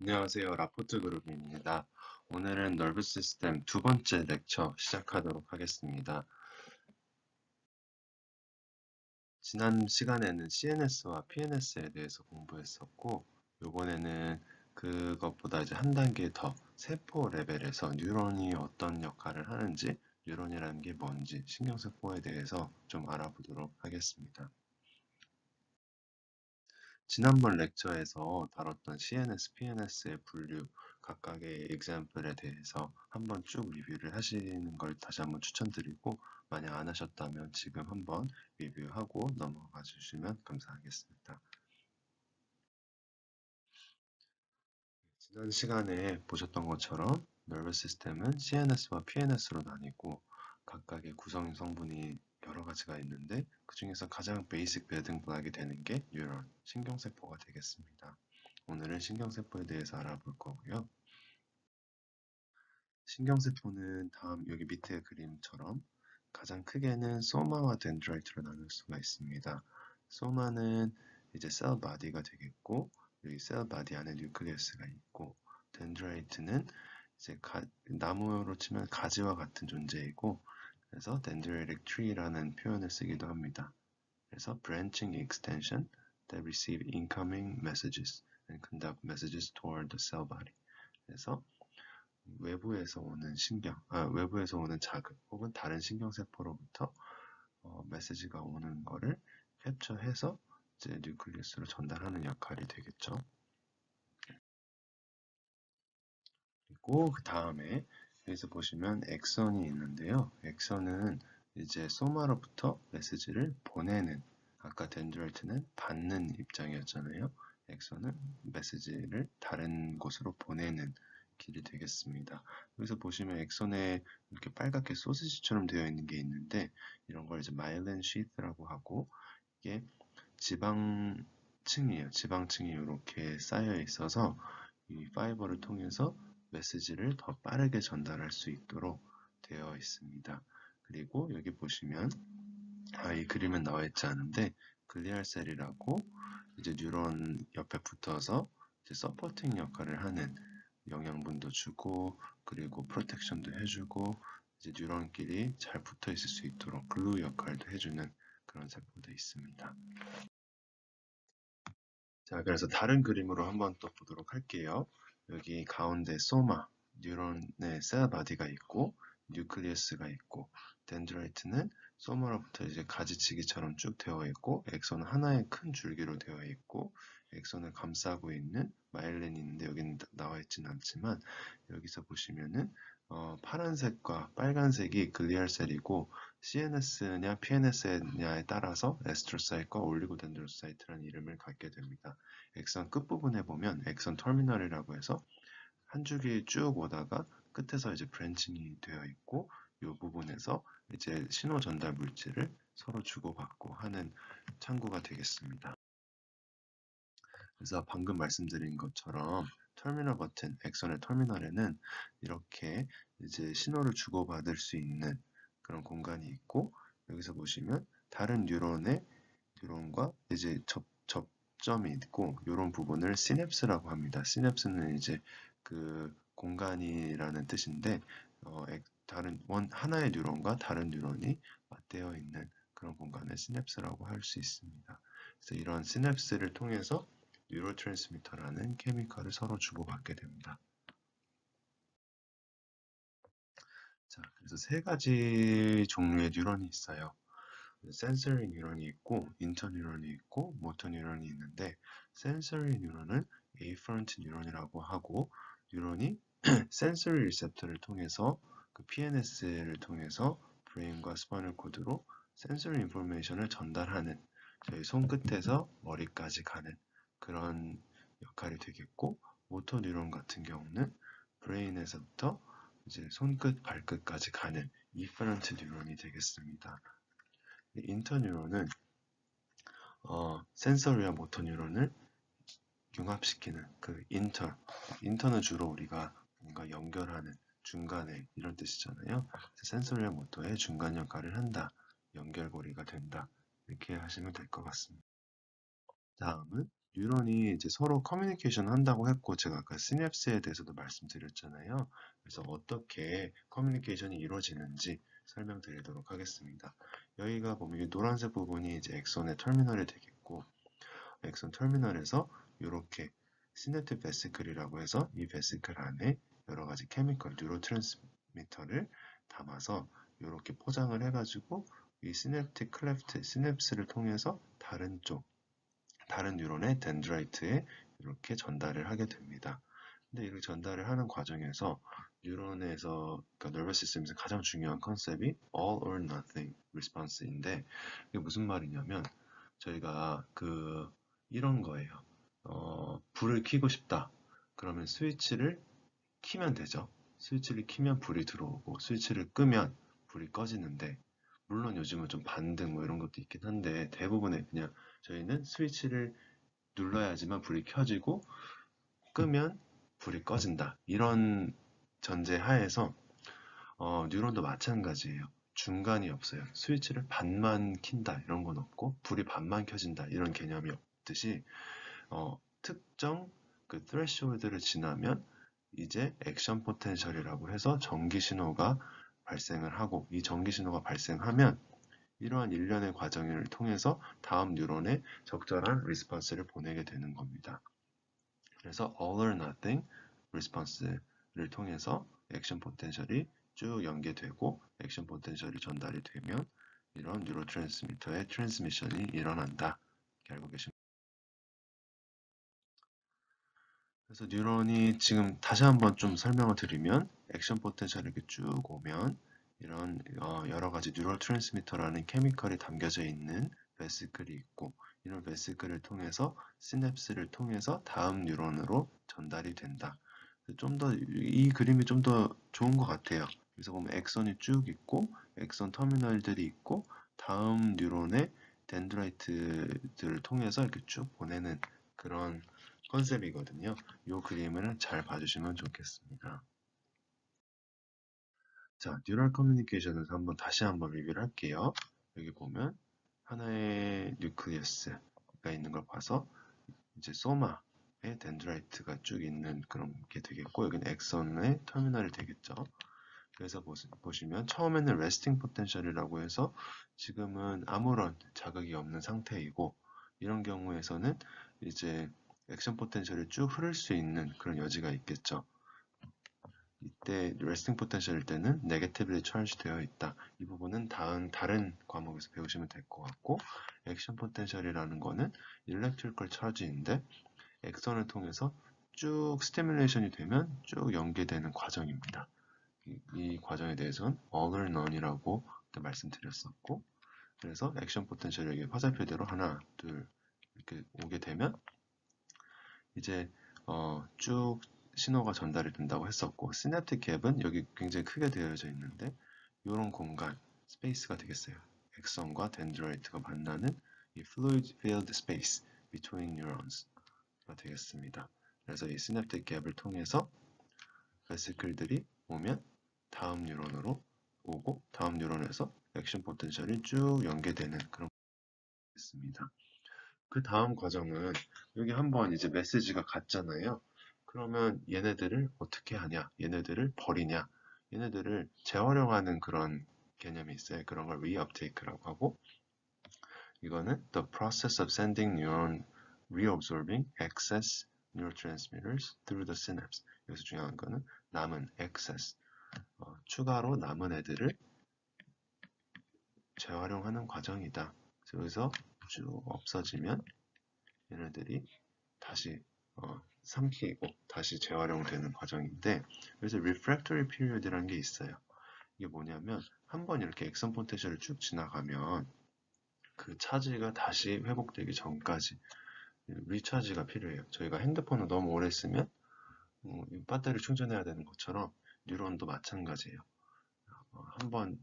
안녕하세요. 라포트 그룹입니다. 오늘은 너버스 시스템 두 번째 렉처 시작하도록 하겠습니다. 지난 시간에는 CNS와 PNS에 대해서 공부했었고, 이번에는 그것보다 이제 한 단계 더 세포 레벨에서 뉴런이 어떤 역할을 하는지, 뉴런이라는 게 뭔지, 신경세포에 대해서 좀 알아보도록 하겠습니다. 지난번 렉처에서 다뤘던 CNS, PNS의 분류, 각각의 example에 대해서 한번 쭉 리뷰를 하시는 걸 다시 한번 추천드리고, 만약 안 하셨다면 지금 한번 리뷰하고 넘어가 주시면 감사하겠습니다. 지난 시간에 보셨던 것처럼 nervous system은 CNS와 PNS로 나뉘고 각각의 구성 성분이 여러 가지가 있는데 그 중에서 가장 베이직 빌딩 블록이 되는 게 뉴런, 신경세포가 되겠습니다. 오늘은 신경세포에 대해서 알아볼 거고요. 신경세포는 다음 여기 밑에 그림처럼 가장 크게는 소마와 덴드라이트로 나눌 수가 있습니다. 소마는 이제 셀 바디가 되겠고 여기 셀 바디 안에 뉴클리어스가 있고 덴드라이트는 이제 나무로 치면 가지와 같은 존재이고 그래서 dendritic tree라는 표현을 쓰기도 합니다. 그래서 branching extension that receive incoming messages and conduct messages toward the cell body. 그래서 외부에서 오는 외부에서 오는 자극 혹은 다른 신경세포로부터 메시지가 오는 거를 캡처해서 이제 뉴클리우스로 전달하는 역할이 되겠죠. 그리고 그 다음에 여기서 보시면 엑선이 있는데요. 엑선은 이제 소마로부터 메시지를 보내는 아까 덴드라이트는 받는 입장이었잖아요. 엑선은 메시지를 다른 곳으로 보내는 길이 되겠습니다. 여기서 보시면 엑선에 이렇게 빨갛게 소시지처럼 되어 있는 게 있는데 이런 걸 이제 마일린 시트라고 하고 이게 지방층이에요. 지방층이 이렇게 쌓여 있어서 이 파이버를 통해서 메시지를 더 빠르게 전달할 수 있도록 되어 있습니다. 그리고 여기 보시면 이 그림은 나와 있지 않은데 글리알셀이라고 이제 뉴런 옆에 붙어서 이제 서포팅 역할을 하는 영양분도 주고 그리고 프로텍션도 해주고 이제 뉴런끼리 잘 붙어 있을 수 있도록 글루 역할도 해주는 그런 세포도 있습니다. 자, 그래서 다른 그림으로 한번 또 보도록 할게요. 여기 가운데 소마, 뉴런의 셀 바디가 있고 뉴클리어스가 있고 덴드라이트는 소마로부터 이제 가지치기처럼 쭉 되어 있고 엑선은 하나의 큰 줄기로 되어 있고 엑선을 감싸고 있는 마일린이 있는데 여기는 나와 있지는 않지만 여기서 보시면은 파란색과 빨간색이 글리알셀이고 CNS냐 PNS냐에 따라서 에스트로사이트과 올리고덴드로사이트라는 이름을 갖게 됩니다. 엑선 끝부분에 보면 엑선 터미널이라고 해서 한 줄기 쭉 오다가 끝에서 이제 브랜칭이 되어 있고 이 부분에서 이제 신호 전달 물질을 서로 주고받고 하는 창구가 되겠습니다. 그래서 방금 말씀드린 것처럼 터미널 버튼, 엑선의 터미널에는 이렇게 이제 신호를 주고받을 수 있는 그런 공간이 있고 여기서 보시면 다른 뉴런과 이제 접점이 있고 이런 부분을 시냅스라고 합니다. 시냅스는 이제 그 공간이라는 뜻인데 다른 하나의 뉴런과 다른 뉴런이 맞대어 있는 그런 공간을 시냅스라고 할 수 있습니다. 그래서 이런 시냅스를 통해서 뉴로트랜스미터라는 케미컬을 서로 주고받게 됩니다. 자, 그래서 세 가지 종류의 뉴런이 있어요. 센서리 뉴런이 있고, 인터 뉴런이 있고, 모터 뉴런이 있는데, 센서리 뉴런은 에이퍼런트 뉴런이라고 하고, 뉴런이 센서리 리셉터를 통해서 그 PNS를 통해서 브레인과 스파이널 코드로 센서리 인포메이션을 전달하는 저희 손끝에서 머리까지 가는 그런 역할이 되겠고, 모터 뉴런 같은 경우는 브레인에서부터 이제 손끝, 발끝까지 가는 이퍼런트 뉴런이 되겠습니다. 인터뉴런은 센서리와 모터 뉴런을 융합시키는 그 인터는 주로 우리가 뭔가 연결하는 중간에 이런 뜻이잖아요. 센서리와 모터의 중간 역할을 한다. 연결고리가 된다. 이렇게 하시면 될 것 같습니다. 다음은 뉴런이 이제 서로 커뮤니케이션 한다고 했고, 제가 아까 시냅스에 대해서도 말씀드렸잖아요. 그래서 어떻게 커뮤니케이션이 이루어지는지 설명드리도록 하겠습니다. 여기가 보면 이 노란색 부분이 이제 엑손의 터미널이 되겠고, 엑손 터미널에서 이렇게 시냅틱 베시클이라고 해서 이 베시클 안에 여러 가지 케미컬, 뉴로 트랜스미터를 담아서 이렇게 포장을 해가지고 이 시냅틱 클레프트, 시냅스를 통해서 다른 뉴런의 덴드라이트에 이렇게 전달을 하게 됩니다. 근데 이렇게 전달을 하는 과정에서 뉴런에서, 그러니까 nervous system에서 가장 중요한 컨셉이 all or nothing response인데, 이게 무슨 말이냐면 저희가 이런 거예요. 불을 켜고 싶다. 그러면 스위치를 키면 되죠. 스위치를 키면 불이 들어오고 스위치를 끄면 불이 꺼지는데, 물론 요즘은 좀 반등 뭐 이런 것도 있긴 한데 대부분의 그냥 저희는 스위치를 눌러야지만 불이 켜지고 끄면 불이 꺼진다. 이런 전제 하에서 뉴런도 마찬가지예요. 중간이 없어요. 스위치를 반만 킨다 이런 건 없고 불이 반만 켜진다 이런 개념이 없듯이 특정 그 threshold를 지나면 이제 액션 포텐셜이라고 해서 전기 신호가 발생을 하고, 이 전기 신호가 발생하면 이러한 일련의 과정을 통해서 다음 뉴런에 적절한 리스폰스를 보내게 되는 겁니다. 그래서 all or nothing response를 통해서 액션 포텐셜이 쭉 연계되고 액션 포텐셜이 전달이 되면 이런 뉴로 트랜스미터의 트랜스미션이 일어난다. 이렇게 알고 계십니다. 그래서 뉴런이 지금 다시 한번 좀 설명을 드리면 액션 포텐셜이 이렇게 쭉 오면 이런 여러 가지 뉴럴 트랜스미터라는 케미컬이 담겨져 있는 베시클이 있고, 이런 베시클을 통해서 시냅스를 통해서 다음 뉴런으로 전달이 된다. 좀 더 이 그림이 좀 더 좋은 것 같아요. 그래서 보면 엑선이 쭉 있고 엑선 터미널들이 있고 다음 뉴런의 덴드라이트들을 통해서 이렇게 쭉 보내는 그런 컨셉이거든요. 이 그림을 잘 봐주시면 좋겠습니다. 자, 뉴럴 커뮤니케이션을 다시 한번 리뷰를 할게요. 여기 보면 하나의 뉴클리어스가 있는 걸 봐서 이제 소마의 덴드라이트가 쭉 있는 그런 게 되겠고, 여기는 엑선의 터미널이 되겠죠. 그래서 보시면 처음에는 레스팅 포텐셜이라고 해서 지금은 아무런 자극이 없는 상태이고, 이런 경우에서는 이제 액션 포텐셜이 쭉 흐를 수 있는 그런 여지가 있겠죠. 이때 레스팅 포텐셜일 때는 네게티브리 차지 되어 있다. 이 부분은 다른 과목에서 배우시면 될 것 같고, 액션 포텐셜이라는 거는 일렉트리컬 차지인데 액선을 통해서 쭉 스티뮬레이션이 되면 쭉 연계되는 과정입니다. 이 과정에 대해서는 all or none이라고 말씀드렸었고, 그래서 액션 포텐셜이 화살표대로 하나, 둘 이렇게 오게 되면 이제 쭉 신호가 전달이 된다고 했었고, 시냅틱 갭은 여기 굉장히 크게 되어져 있는데 이런 공간, 스페이스가 되겠어요. 액선과 덴드라이트가 만나는 이 fluid filled space between neurons가 되겠습니다. 그래서 이 시냅틱 갭을 통해서 베시클들이 오면 다음 뉴런으로 오고 다음 뉴런에서 액션 포텐셜이 쭉 연계되는 그런 있습니다. 그 다음 과정은 여기 한번 이제 메시지가 갔잖아요. 그러면 얘네들을 어떻게 하냐? 얘네들을 버리냐? 얘네들을 재활용하는 그런 개념이 있어요. 그런 걸 reuptake라고 하고, 이거는 the process of sending neuron reabsorbing excess neurotransmitters through the synapse. 여기서 중요한 거는 남은 excess, 추가로 남은 애들을 재활용하는 과정이다. 여기서 쭉 없어지면 얘네들이 다시 삼키고 다시 재활용되는 과정인데, 그래서 refractory period이라는 게 있어요. 이게 뭐냐면 한번 이렇게 액선 포텐셜을 쭉 지나가면 그 차지가 다시 회복되기 전까지 리차지가 필요해요. 저희가 핸드폰을 너무 오래 쓰면 배터리 충전해야 되는 것처럼 뉴런도 마찬가지예요. 한번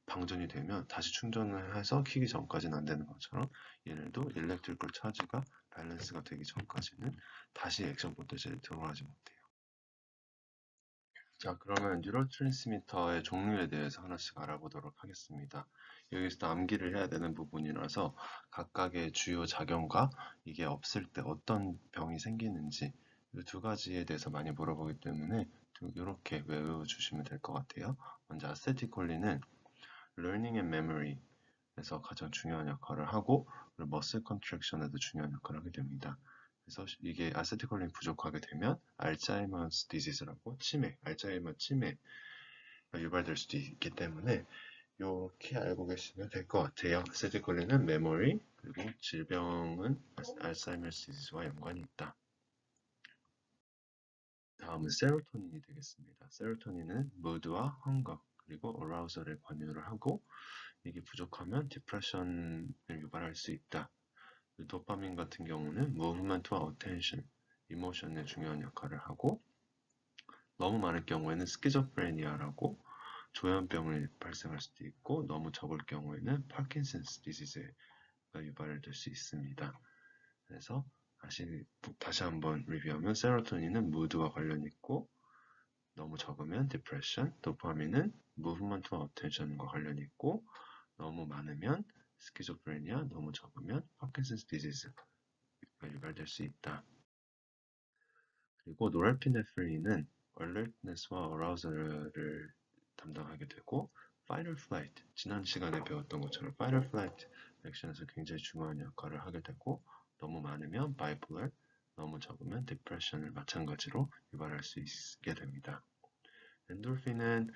방전이 되면 다시 충전을 해서 키기 전까지는 안 되는 것처럼 얘네도 일렉트리컬 차지가 밸런스가 되기 전까지는 다시 액션 포텐셜이 들어가지 못해요. 자, 그러면 뉴럴 트랜스미터의 종류에 대해서 하나씩 알아보도록 하겠습니다. 여기서 암기를 해야 되는 부분이라서 각각의 주요 작용과 이게 없을 때 어떤 병이 생기는지 이 두 가지에 대해서 많이 물어보기 때문에 이렇게 외워주시면 될 것 같아요. 먼저 아세틸콜린은 learning and memory에서 가장 중요한 역할을 하고 그리고 머슬 컨트랙션에도 중요한 역할을 하게 됩니다. 그래서 이게 아세틸콜린 부족하게 되면 알츠하이머스 디지즈라고 알츠하이머 치매가 유발될 수도 있기 때문에 이렇게 알고 계시면 될 것 같아요. 아세틸콜린은 메모리, 그리고 질병은 알츠하이머스 디지즈와 연관이 있다. 다음은 세로토닌이 되겠습니다. 세로토닌은 무드와 헝거, 그리고 어라우설에 관여를 하고 이게 부족하면 디프레션을 유발할 수 있다. 도파민 같은 경우는 무브먼트와 어텐션, 이모션에 중요한 역할을 하고 너무 많을 경우에는 스키조프레니아라고 조현병을 발생할 수도 있고 너무 적을 경우에는 파킨슨스 디지즈가 유발될 수 있습니다. 그래서 다시 한번 리뷰하면 세로토닌은 무드와 관련 있고 너무 적으면 디프레션, 도파민은 무브먼트와 어텐션과 관련 있고 너무 많으면 스키조프레니아, 너무 적으면 파킨슨스 디지즈가 유발될 수 있다. 그리고 노랄피네프린은 alertness와 arousal을 담당하게 되고 fight or flight, 지난 시간에 배웠던 것처럼 fight or flight 액션에서 굉장히 중요한 역할을 하게 되고 너무 많으면 bipolar, 너무 적으면 depression을 마찬가지로 유발할 수 있게 됩니다. 엔돌핀은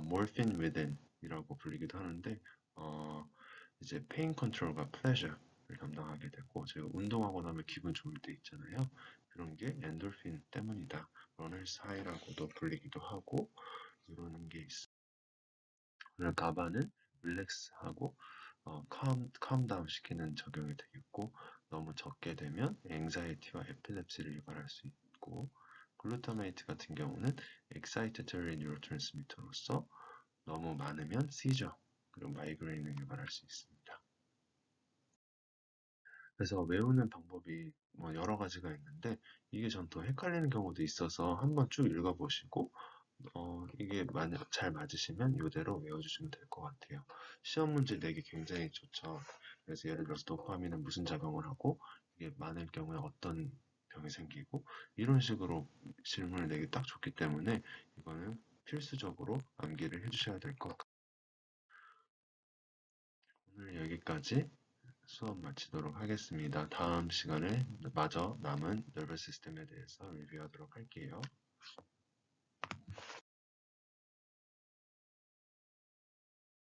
morphine within이라고 불리기도 하는데 이제 페인 컨트롤과 플레저를 담당하게 되고 제가 운동하고 나면 기분 좋을 때 있잖아요. 그런 게 엔돌핀 때문이다. 러너스 하이라고도 불리기도 하고 이런 게 있어요. 그리고 가바는 릴렉스하고 캄다운 시키는 적용이 되겠고 너무 적게 되면 앵자이티와 에필lep시를 유발할 수 있고 글루타메이트 같은 경우는 excitatory 뉴로트랜스미터로서 너무 많으면 시저 그리고 마이그레인을 유발할 수 있습니다. 그래서 외우는 방법이 뭐 여러 가지가 있는데 이게 전 또 헷갈리는 경우도 있어서 한번 쭉 읽어보시고 이게 만약 잘 맞으시면 이대로 외워주시면 될 것 같아요. 시험 문제 내기 굉장히 좋죠. 그래서 예를 들어서 도파민은 무슨 작용을 하고 이게 많을 경우에 어떤 병이 생기고 이런 식으로 질문을 내기 딱 좋기 때문에 이거는 필수적으로 암기를 해주셔야 될 것 같아요. 오늘 여기까지 수업 마치도록 하겠습니다. 다음 시간에 마저 남은 nervous system에 대해서 리뷰하도록 할게요.